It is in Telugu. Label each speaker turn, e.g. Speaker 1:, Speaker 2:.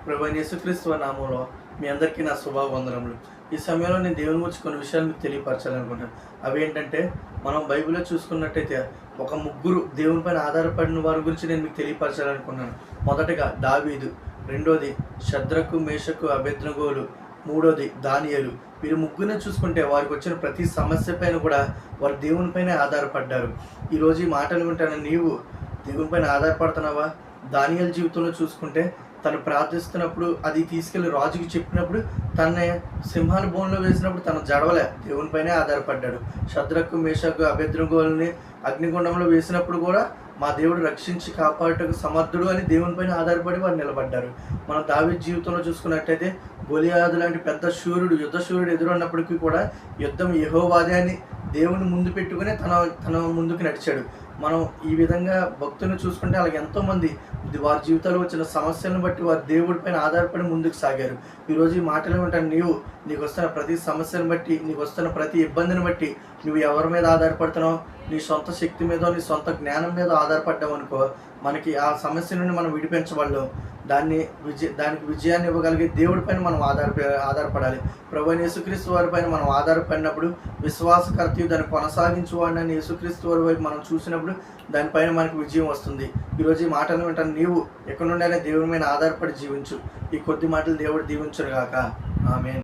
Speaker 1: ప్రభువైన యేసుక్రీస్తు నామములో మీ అందరికీ నా శుభవందనములు. ఈ సమయంలో నేను దేవుని గురించి కొన్ని విషయాలు మీకు తెలియపరచాలనుకుంటున్నాను. అవి ఏంటంటే, మనం బైబిల్లో చూసుకున్నట్టయితే ఒక ముగ్గురు దేవుని పైన ఆధారపడిన వారి గురించి నేను మీకు తెలియపరచాలనుకున్నాను. మొదటగా దావీదు, రెండోది షద్రకు, మేషకు, అబేద్నెగోలు, మూడోది దానియేలు. వీరు ముగ్గురిని చూసుకుంటే వారికి వచ్చిన ప్రతి సమస్య పైన కూడా వారు దేవుని పైన ఆధారపడ్డారు. ఈరోజు ఈ మాటలు వింటాను, నీవు దేవుని పైన ఆధారపడుతున్నావా? దానియేలు జీవితంలో చూసుకుంటే తను ప్రార్థిస్తున్నప్పుడు అది తీసుకెళ్లి రాజుకి చెప్పినప్పుడు తన సింహాల బోన్లో వేసినప్పుడు తన జడవలే, దేవునిపైనే ఆధారపడ్డాడు. షద్రకు, మేషకు, అబేద్నెగోలని అగ్నిగుండంలో వేసినప్పుడు కూడా మా దేవుడు రక్షించి కాపాడటకు సమర్థుడు అని దేవునిపైన ఆధారపడి వారు నిలబడ్డారు. మన దావీదు జీవితంలో చూసుకున్నట్టయితే గొలియాదు లాంటి పెద్ద శూరుడు, యుద్ధ శూరుడు ఎదురున్నప్పటికీ కూడా యుద్ధం యెహోవాదే అని దేవుని ముందు పెట్టుకుని తన ముందుకు నడిచాడు. మనం ఈ విధంగా భక్తులను చూసుకుంటే అలాగే ఎంతోమంది వారి జీవితాల్లో వచ్చిన సమస్యలను బట్టి వారి దేవుడి పైన ఆధారపడి ముందుకు సాగారు. ఈరోజు ఈ మాటలు ఏమంటాను, నీకు వస్తున్న ప్రతి సమస్యను బట్టి, నీకు వస్తున్న ప్రతి ఇబ్బందిని బట్టి నువ్వు ఎవరి మీద ఆధారపడుతున్నావు? నీ సొంత శక్తి మీద, నీ సొంత జ్ఞానం మీద ఆధారపడ్డావు అనుకో, మనకి ఆ సమస్య నుండి మనం విడిపించబడలేం. దానికి విజయాన్ని ఇవ్వగలిగే దేవుడి పైన మనం ఆధారపడాలి. ప్రభువైన యేసుక్రీస్తు వారి పైన మనం ఆధారపడినప్పుడు, విశ్వాసకర్తయు దాన్ని కొనసాగించువాడిని అని యేసుక్రీస్తు వారి వైపు మనం చూసినప్పుడు దానిపైన మనకు విజయం వస్తుంది. ఈరోజు ఈ మాటలు వింటాను, నీవు ఎక్కడి నుండైనా దేవుని మీద ఆధారపడి జీవించు. ఈ కొద్ది మాటలు దేవుడు దీవించును గాక. ఆమేన్.